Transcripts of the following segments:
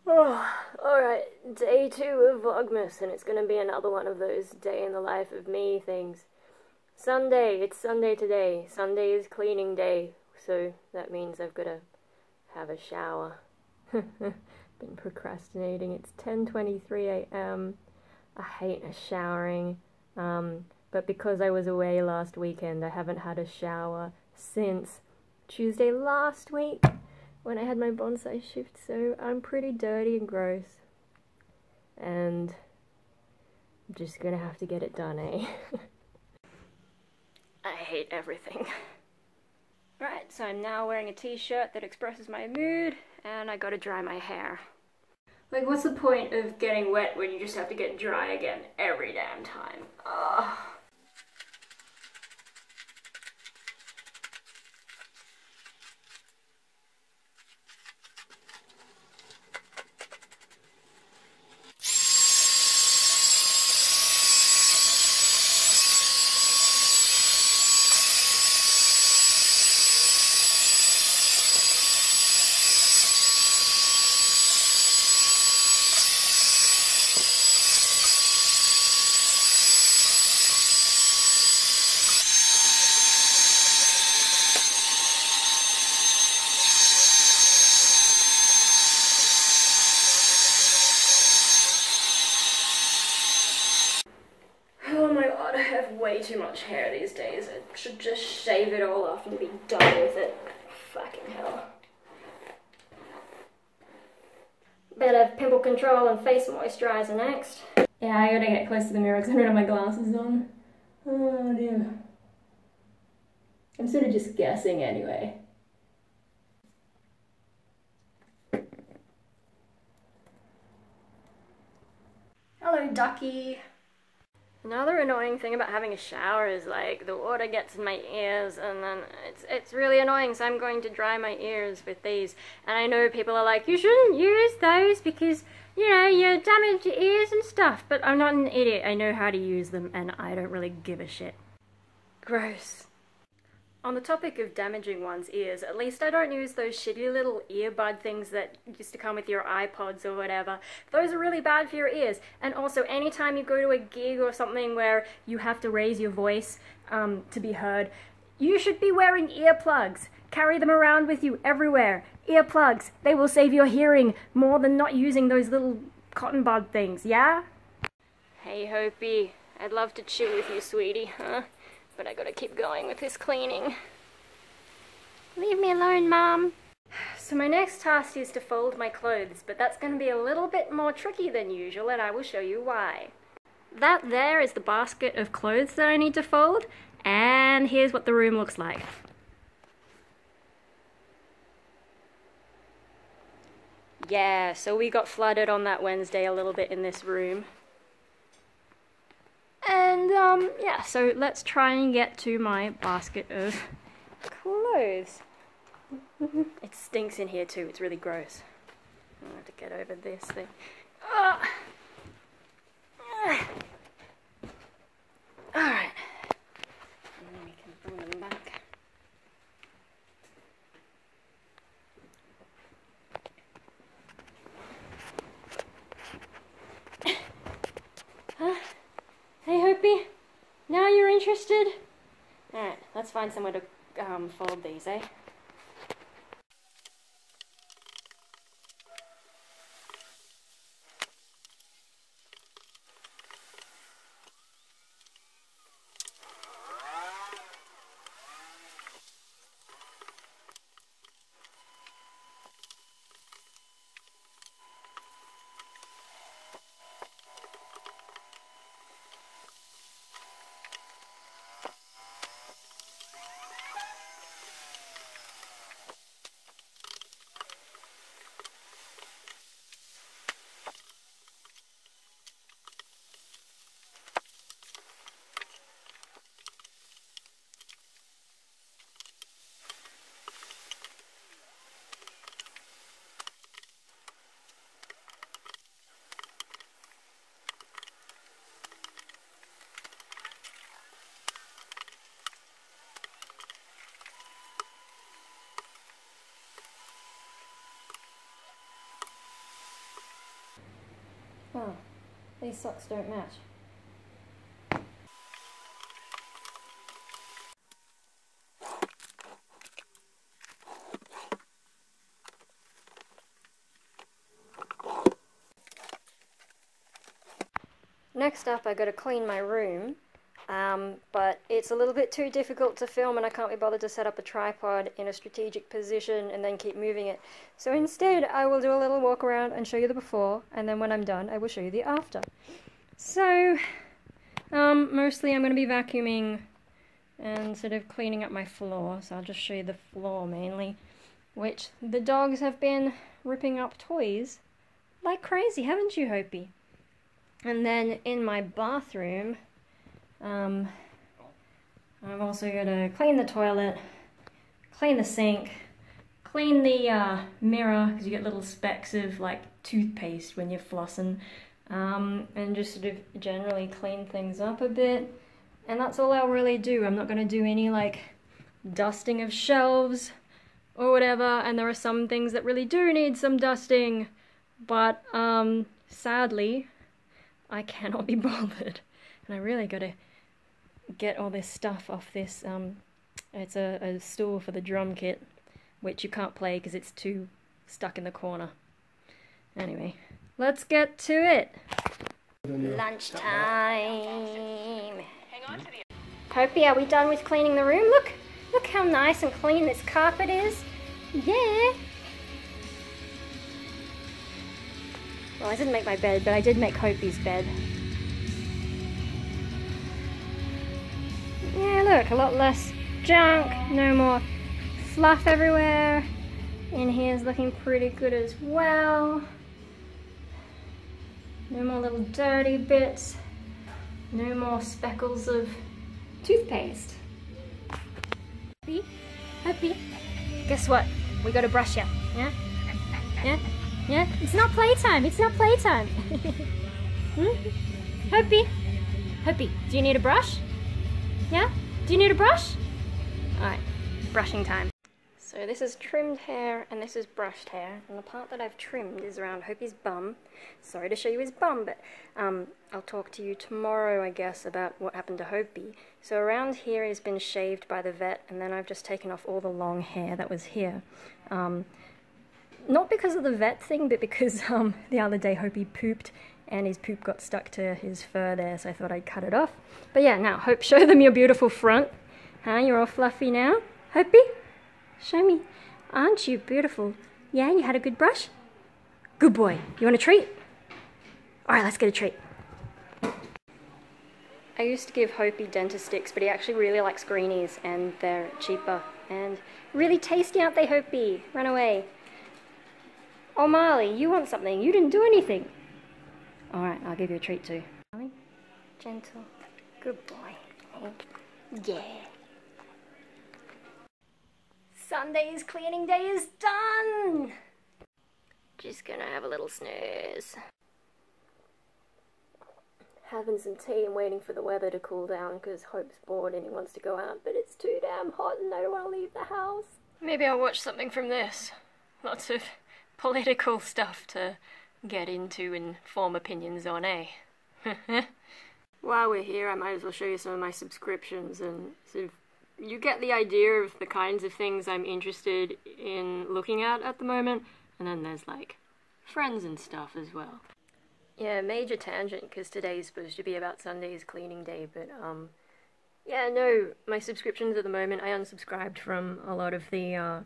Oh, alright, day 2 of Vlogmas, and it's gonna be another one of those day in the life of me things. Sunday, it's Sunday today. Sunday is cleaning day, so that means I've gotta have a shower. Been procrastinating. It's 10:23 a.m. I hate showering, but because I was away last weekend, I haven't had a shower since Tuesday last week, when I had my bonsai shift, so I'm pretty dirty and gross. And I'm just gonna have to get it done, eh? I hate everything. Right, so I'm now wearing a t-shirt that expresses my mood, and I gotta dry my hair. Like, what's the point of getting wet when you just have to get dry again every damn time? Ugh. Oh my god, I have way too much hair these days. I should just shave it all off and be done with it. Fucking hell. Better pimple control and face moisturizer next. Yeah, I gotta get close to the mirror because I don't have my glasses on. Oh dear. I'm sort of just guessing anyway. Hello, ducky. Another annoying thing about having a shower is, like, the water gets in my ears, and then it's really annoying, so I'm going to dry my ears with these. And I know people are like, you shouldn't use those because, you know, you damage your ears and stuff, but I'm not an idiot. I know how to use them, and I don't really give a shit. Gross. On the topic of damaging one's ears, at least I don't use those shitty little earbud things that used to come with your iPods or whatever. Those are really bad for your ears. And also, anytime you go to a gig or something where you have to raise your voice to be heard, you should be wearing earplugs. Carry them around with you everywhere. Earplugs. They will save your hearing more than not using those little cotton bud things, yeah? Hey, Hopi. I'd love to chill with you, sweetie, huh? But I gotta keep going with this cleaning. Leave me alone, Mom. So my next task is to fold my clothes, but that's gonna be a little bit more tricky than usual, and I will show you why. That there is the basket of clothes that I need to fold, and here's what the room looks like. Yeah, so we got flooded on that Wednesday a little bit in this room. And, yeah, so let's try and get to my basket of clothes. It stinks in here too, it's really gross. I have to get over this thing. Alright. And then we can bring them back. Huh? Hey, Hopi, now you're interested? Alright, let's find somewhere to fold these, eh? Oh, these socks don't match. Next up, I gotta clean my room, but it's a little bit too difficult to film and I can't be bothered to set up a tripod in a strategic position and then keep moving it. So instead, I will do a little walk around and show you the before, and then when I'm done, I will show you the after. So, mostly I'm gonna be vacuuming and sort of cleaning up my floor, so I'll just show you the floor mainly, which the dogs have been ripping up toys like crazy, haven't you, Hopi? And then in my bathroom, I'm also going to clean the toilet, clean the sink, clean the mirror, because you get little specks of like toothpaste when you're flossing, and just sort of generally clean things up a bit. And that's all I'll really do. I'm not going to do any like dusting of shelves or whatever, and there are some things that really do need some dusting, but sadly, I cannot be bothered, and I really gotta get all this stuff off this, it's a stool for the drum kit, which you can't play because it's too stuck in the corner. Anyway, let's get to it! Lunchtime! Hopi, are we done with cleaning the room? Look how nice and clean this carpet is! Yeah! Well, I didn't make my bed, but I did make Hopi's bed. Yeah, look, a lot less junk, no more fluff everywhere. In here's looking pretty good as well. No more little dirty bits. No more speckles of toothpaste. Hopi, guess what? We gotta brush you, yeah? Yeah? Yeah? It's not playtime, it's not playtime. Hopi? Hopi, do you need a brush? Yeah? Do you need a brush? Alright, brushing time. So this is trimmed hair and this is brushed hair, and the part that I've trimmed is around Hopi's bum. Sorry to show you his bum, but I'll talk to you tomorrow, I guess, about what happened to Hopi. So around here has been shaved by the vet, and then I've just taken off all the long hair that was here. Not because of the vet thing, but because the other day Hopi pooped and his poop got stuck to his fur there, so I thought I'd cut it off. But yeah, now, Hope, show them your beautiful front. Huh, you're all fluffy now? Hopi? Show me. Aren't you beautiful? Yeah, you had a good brush? Good boy. You want a treat? Alright, let's get a treat. I used to give Hopi dentist sticks, but he actually really likes greenies, and they're cheaper. And really tasty, aren't they, Hopi? Run away. Oh, Marley, you want something? You didn't do anything. Alright, I'll give you a treat too. Marley, gentle. Good boy. Yeah. Sunday's cleaning day is done! Just gonna have a little snooze. Having some tea and waiting for the weather to cool down because Hope's bored and he wants to go out, but it's too damn hot and I don't want to leave the house. Maybe I'll watch something from this. Lots of political stuff to get into and form opinions on, eh? While we're here, I might as well show you some of my subscriptions, and sort of you get the idea of the kinds of things I'm interested in looking at the moment, and then there's like friends and stuff as well. Yeah, major tangent, because today's supposed to be about Sunday's cleaning day, but yeah, no, my subscriptions at the moment, I unsubscribed from a lot of the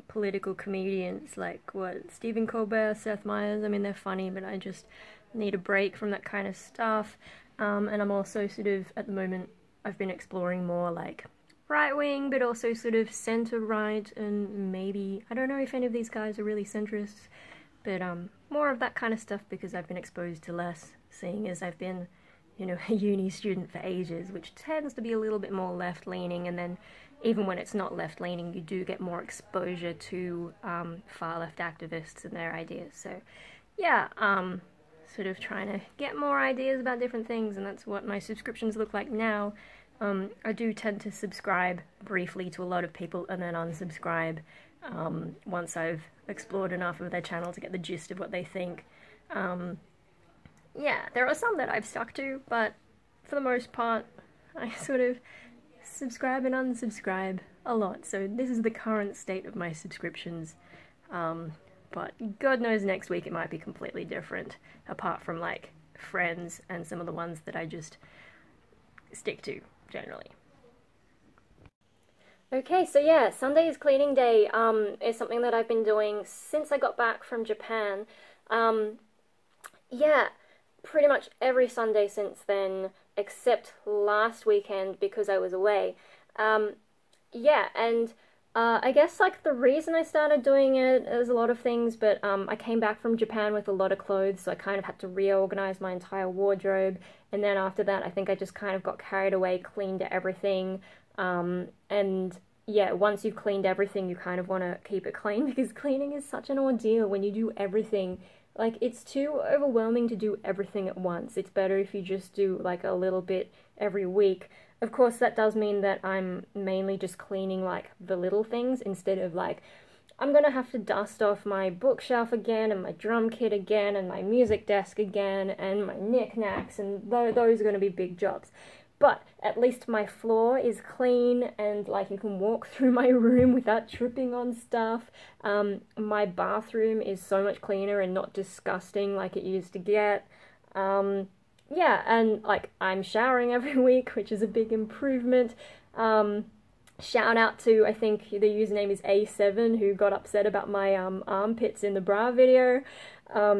political comedians, like what, Stephen Colbert, Seth Meyers. I mean, they're funny, but I just need a break from that kind of stuff. And I'm also sort of, at the moment, I've been exploring more like right-wing, but also sort of centre-right, and maybe, I don't know if any of these guys are really centrists, but more of that kind of stuff because I've been exposed to less, seeing as I've been, you know, a uni student for ages, which tends to be a little bit more left-leaning, and then even when it's not left-leaning, you do get more exposure to far-left activists and their ideas. So, yeah, sort of trying to get more ideas about different things, and that's what my subscriptions look like now. I do tend to subscribe briefly to a lot of people and then unsubscribe once I've explored enough of their channel to get the gist of what they think. yeah, there are some that I've stuck to, but for the most part, I sort of subscribe and unsubscribe a lot. So this is the current state of my subscriptions. But God knows next week it might be completely different, apart from like Friends and some of the ones that I just stick to generally. Okay, so yeah, Sunday is cleaning day, is something that I've been doing since I got back from Japan. Yeah, pretty much every Sunday since then, except last weekend because I was away. Yeah, and I guess like the reason I started doing it is a lot of things, but I came back from Japan with a lot of clothes, so I kind of had to reorganize my entire wardrobe, and then after that I think I just kind of got carried away, cleaned everything, and yeah, once you've cleaned everything you kind of want to keep it clean, because cleaning is such an ordeal when you do everything. Like, it's too overwhelming to do everything at once. It's better if you just do like a little bit every week. Of course, that does mean that I'm mainly just cleaning, like, the little things instead of, like, I'm gonna have to dust off my bookshelf again, and my drum kit again, and my music desk again, and my knickknacks, and those are gonna be big jobs. But at least my floor is clean, and, like, you can walk through my room without tripping on stuff. My bathroom is so much cleaner and not disgusting like it used to get. Yeah, and, like, I'm showering every week, which is a big improvement. Shout out to, I think the username is A7, who got upset about my armpits in the bra video.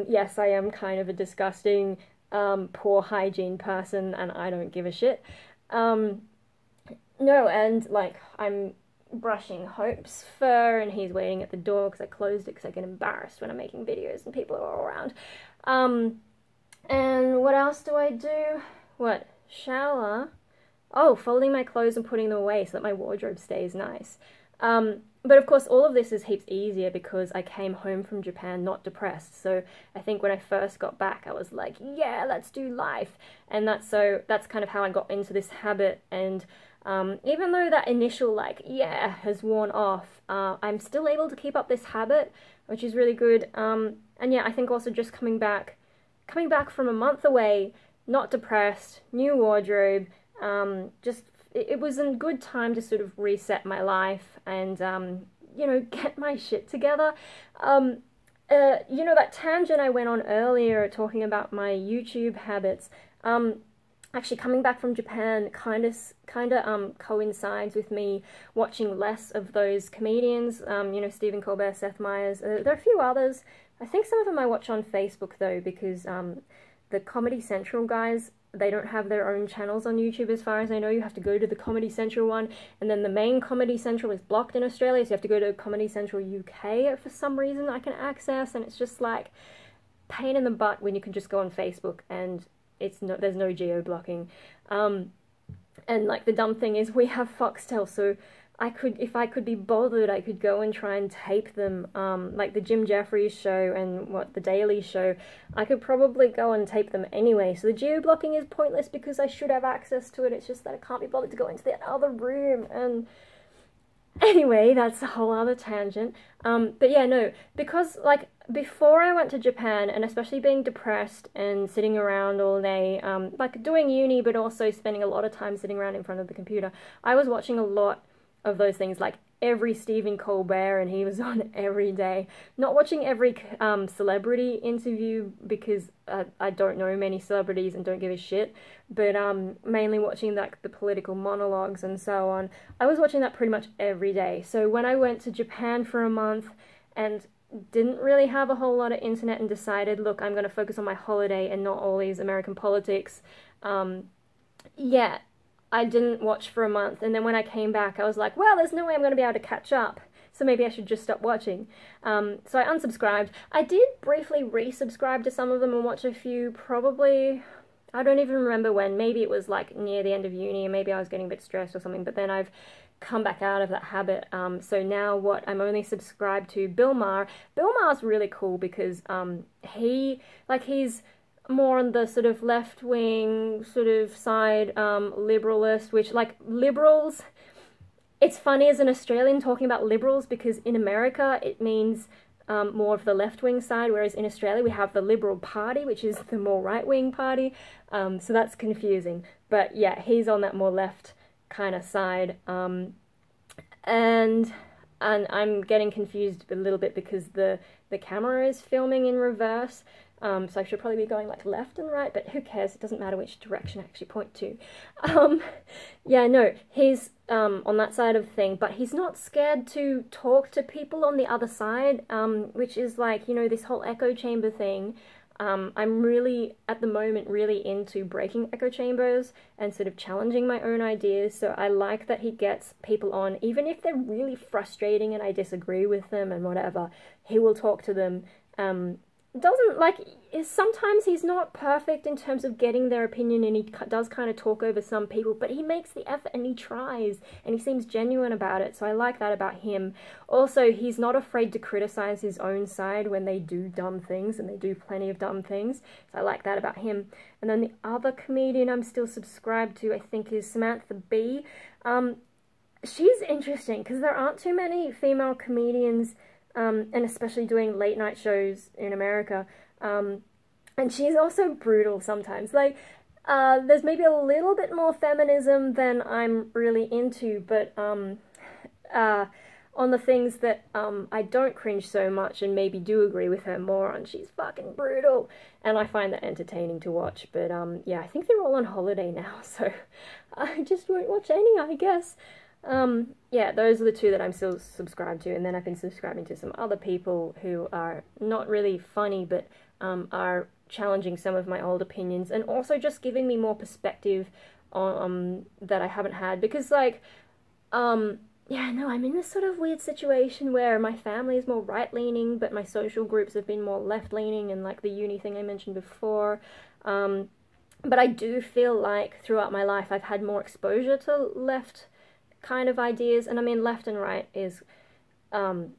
Yes, I am kind of a disgusting, poor hygiene person, and I don't give a shit. No, and, like, I'm brushing Hope's fur, and he's waiting at the door because I closed it because I get embarrassed when I'm making videos and people are all around. And what else do I do? What? Shower? Oh, folding my clothes and putting them away so that my wardrobe stays nice. But of course all of this is heaps easier because I came home from Japan not depressed. So I think when I first got back I was like, yeah, let's do life. And that's kind of how I got into this habit. And even though that initial like, yeah, has worn off, I'm still able to keep up this habit, which is really good. And yeah, I think also just coming back from a month away, not depressed, new wardrobe, just, it was a good time to sort of reset my life and, you know, get my shit together. You know, that tangent I went on earlier talking about my YouTube habits, actually coming back from Japan kind of coincides with me watching less of those comedians, you know, Stephen Colbert, Seth Meyers. There are a few others. I think some of them I watch on Facebook though, because the Comedy Central guys, they don't have their own channels on YouTube as far as I know. You have to go to the Comedy Central one, and then the main Comedy Central is blocked in Australia, so you have to go to Comedy Central UK for some reason I can access, and it's just like pain in the butt when you can just go on Facebook and there's no geo-blocking. And like the dumb thing is we have Foxtel, so if I could be bothered, I could go and try and tape them, like the Jim Jeffries show and the Daily Show, I could probably go and tape them anyway, so the geo-blocking is pointless because I should have access to it, it's just that I can't be bothered to go into that other room, and anyway, that's a whole other tangent. But yeah, no, because, like, before I went to Japan, and especially being depressed and sitting around all day, like doing uni, but also spending a lot of time sitting around in front of the computer, I was watching a lot of those things, like every Stephen Colbert, and he was on every day. Not watching every celebrity interview because I don't know many celebrities and don't give a shit, but mainly watching like the political monologues and so on. I was watching that pretty much every day. So when I went to Japan for a month and didn't really have a whole lot of internet and decided, look, I'm going to focus on my holiday and not all these American politics, yeah, I didn't watch for a month, and then when I came back I was like, well, there's no way I'm going to be able to catch up, so maybe I should just stop watching. So I unsubscribed. I did briefly resubscribe to some of them and watch a few, probably, I don't even remember when, maybe it was like near the end of uni, and maybe I was getting a bit stressed or something, but then I've come back out of that habit. So now I'm only subscribed to Bill Maher. Bill Maher's really cool because he's more on the sort of left-wing sort of side, liberalist, which, like, liberals, it's funny as an Australian talking about liberals because in America it means more of the left-wing side, whereas in Australia we have the Liberal Party, which is the more right-wing party, so that's confusing. But yeah, he's on that more left kind of side, and I'm getting confused a little bit because the camera is filming in reverse, so I should probably be going like left and right, but who cares, it doesn't matter which direction I actually point to. Yeah, no, he's on that side of the thing, but he's not scared to talk to people on the other side, which is like, you know, this whole echo chamber thing. I'm really, at the moment, really into breaking echo chambers and sort of challenging my own ideas, so I like that he gets people on, even if they're really frustrating and I disagree with them and whatever, he will talk to them. Doesn't, like, sometimes he's not perfect in terms of getting their opinion, and he does kind of talk over some people, but he makes the effort and he tries, and he seems genuine about it, so I like that about him. Also, he's not afraid to criticize his own side when they do dumb things, and they do plenty of dumb things, so I like that about him. And then the other comedian I'm still subscribed to, I think, is Samantha Bee. She's interesting, because there aren't too many female comedians, and especially doing late night shows in America, and she's also brutal sometimes. Like, there's maybe a little bit more feminism than I'm really into, but on the things that I don't cringe so much and maybe do agree with her more on, she's fucking brutal, and I find that entertaining to watch. But yeah, I think they're all on holiday now, so I just won't watch any, I guess. Yeah, those are the two that I'm still subscribed to, and then I've been subscribing to some other people who are not really funny, but are challenging some of my old opinions, and also just giving me more perspective on that I haven't had, because, like, yeah, no, I'm in this sort of weird situation where my family is more right-leaning, but my social groups have been more left-leaning, and, like, the uni thing I mentioned before, but I do feel like throughout my life I've had more exposure to left kind of ideas, and I mean, left and right is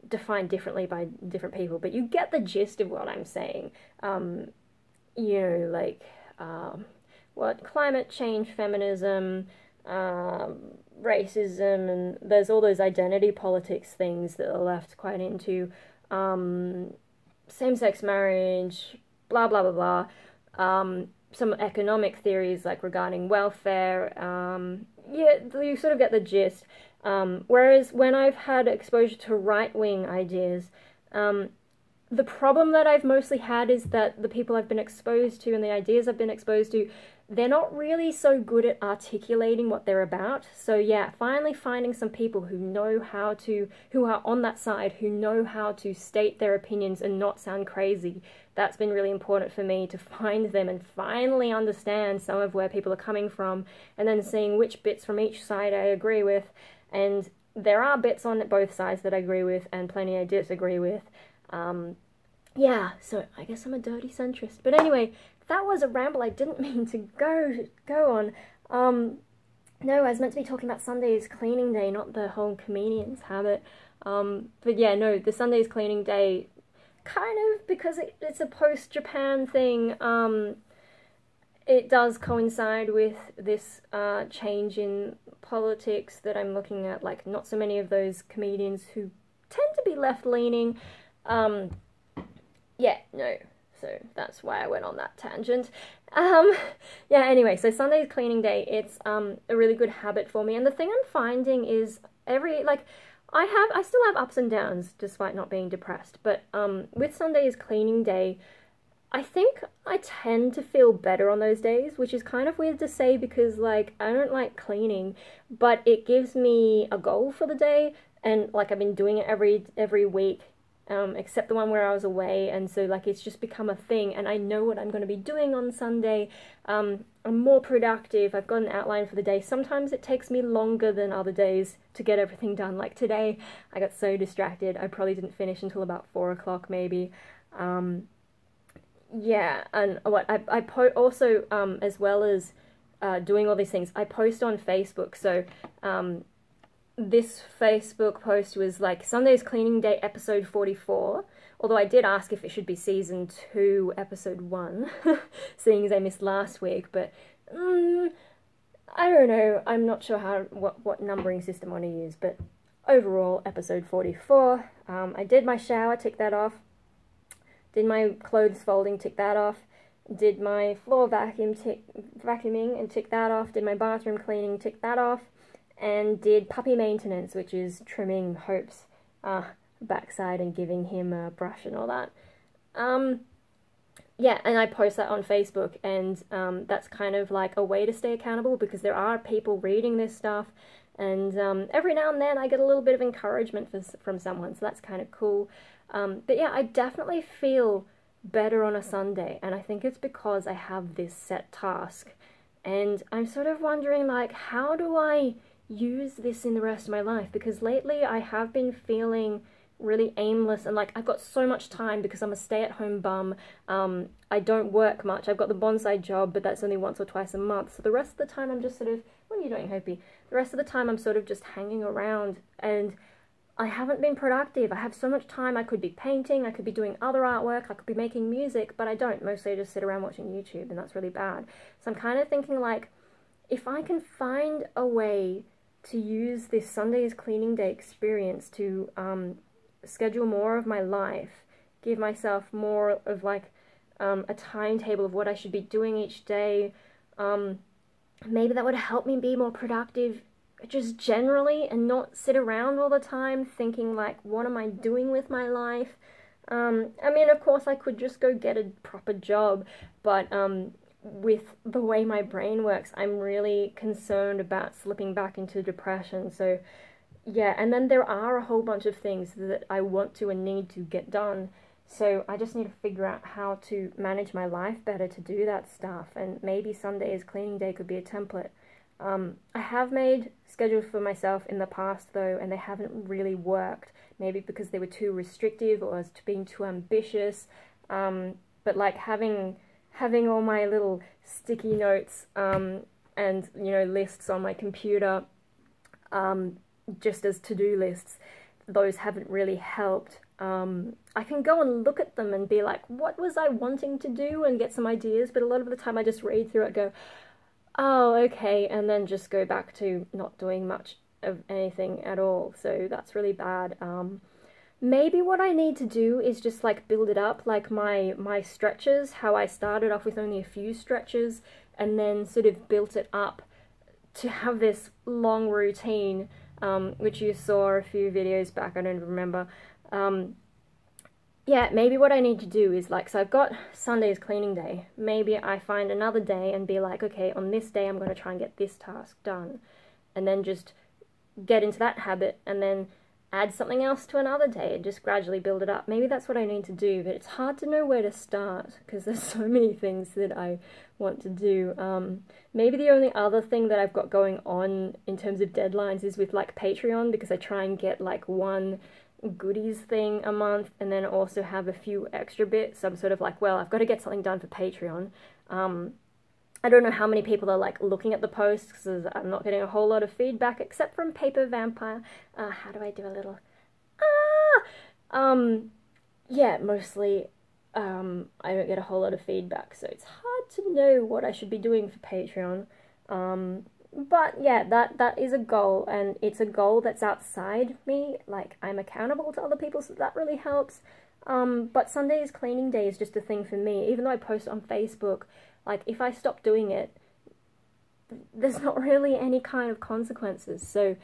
defined differently by different people, but you get the gist of what I'm saying. You know, like, what, climate change, feminism, racism, and there's all those identity politics things that are left quite into, same-sex marriage, blah, blah, blah, blah, some economic theories, like, regarding welfare, yeah, you sort of get the gist. Whereas when I've had exposure to right-wing ideas, the problem that I've mostly had is that the people I've been exposed to and the ideas I've been exposed to, they're not really so good at articulating what they're about. So yeah, finally finding some people who know how to, who are on that side, who know how to state their opinions and not sound crazy, that's been really important for me, to find them and finally understand some of where people are coming from, and then seeing which bits from each side I agree with. And there are bits on both sides that I agree with, and plenty I disagree with. Yeah, so I guess I'm a dirty centrist. But anyway, that was a ramble I didn't mean to go on. No, I was meant to be talking about Sunday's cleaning day, not the whole comedian's habit. But yeah, no, the Sunday's cleaning day, kind of, because it's a post-Japan thing, it does coincide with this change in politics that I'm looking at, like, not so many of those comedians who tend to be left-leaning. Yeah, no, so that's why I went on that tangent. Yeah, anyway, so Sunday's cleaning day, it's a really good habit for me, and the thing I'm finding is I still have ups and downs despite not being depressed, but with Sunday's cleaning day, I think I tend to feel better on those days, which is kind of weird to say because, like, I don't like cleaning, but it gives me a goal for the day, and, like, I've been doing it every week, except the one where I was away, and so, like, it's just become a thing, and I know what I'm going to be doing on Sunday. I'm more productive, I've got an outline for the day. Sometimes it takes me longer than other days to get everything done, like today, I got so distracted, I probably didn't finish until about 4 o'clock maybe. Yeah, and what I also, as well as doing all these things, I post on Facebook, so this Facebook post was like Sunday's Cleaning Day episode 44, although I did ask if it should be season 2 episode 1, seeing as I missed last week, but I don't know, I'm not sure what numbering system I want to use, but overall, episode 44. I did my shower, tick that off. Did my clothes folding, tick that off. Did my floor vacuuming and tick that off. Did my bathroom cleaning, tick that off. And did puppy maintenance, which is trimming Hope's backside and giving him a brush and all that. Yeah, and I post that on Facebook, and that's kind of like a way to stay accountable, because there are people reading this stuff, and every now and then I get a little bit of encouragement from someone, so that's kind of cool. But yeah, I definitely feel better on a Sunday, and I think it's because I have this set task, and I'm sort of wondering, like, how do I use this in the rest of my life? Because lately I have been feeling really aimless, and like I've got so much time because I'm a stay-at-home bum. I don't work much. I've got the bonsai job, but that's only once or twice a month, so the rest of the time I'm just sort of, what are you doing, Hopi? The rest of the time I'm sort of just hanging around, and I haven't been productive. I have so much time. I could be painting, I could be doing other artwork, I could be making music, but I don't. Mostly I just sit around watching YouTube, and that's really bad. So I'm kind of thinking, like, if I can find a way to use this Sunday's cleaning day experience to schedule more of my life, give myself more of like a timetable of what I should be doing each day, maybe that would help me be more productive just generally, and not sit around all the time thinking like, what am I doing with my life? I mean, of course I could just go get a proper job, but with the way my brain works, I'm really concerned about slipping back into depression. So yeah, and then there are a whole bunch of things that I want to and need to get done, so I just need to figure out how to manage my life better to do that stuff, and maybe Sunday's cleaning day could be a template. I have made schedules for myself in the past though, and they haven't really worked, maybe because they were too restrictive or I was being too ambitious, but like having all my little sticky notes and, you know, lists on my computer just as to-do lists, those haven't really helped. I can go and look at them and be like, what was I wanting to do, and get some ideas, but a lot of the time I just read through it and go, oh, okay, and then just go back to not doing much of anything at all, so that's really bad. Maybe what I need to do is just like build it up, like my stretches, how I started off with only a few stretches and then sort of built it up to have this long routine, which you saw a few videos back, I don't remember. Yeah, maybe what I need to do is like, so I've got Sunday's cleaning day, maybe I find another day and be like, okay, on this day I'm going to try and get this task done, and then just get into that habit, and then add something else to another day and just gradually build it up. Maybe that's what I need to do, but it's hard to know where to start because there's so many things that I want to do. Maybe the only other thing that I've got going on in terms of deadlines is with like Patreon, because I try and get like one goodies thing a month and then also have a few extra bits. So I'm sort of like, well, I've got to get something done for Patreon. I don't know how many people are like looking at the posts because I'm not getting a whole lot of feedback except from Paper Vampire. How do I do a little yeah, mostly I don't get a whole lot of feedback, so it's hard to know what I should be doing for Patreon. But yeah, that is a goal, and it's a goal that's outside me, like I'm accountable to other people, so that really helps. But Sunday's cleaning day is just a thing for me, even though I post on Facebook. Like, if I stop doing it, there's not really any kind of consequences. So,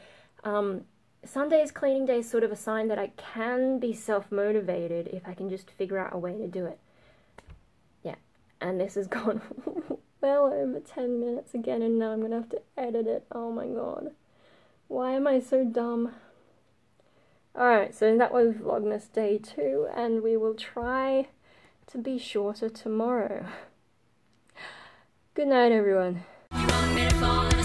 Sunday's cleaning day is sort of a sign that I can be self-motivated if I can just figure out a way to do it. Yeah, and this has gone well over 10 minutes again, and now I'm going to have to edit it. Oh my god. Why am I so dumb? Alright, so that was Vlogmas Day 2, and we will try to be shorter tomorrow. Good night, everyone. You want me to fall in a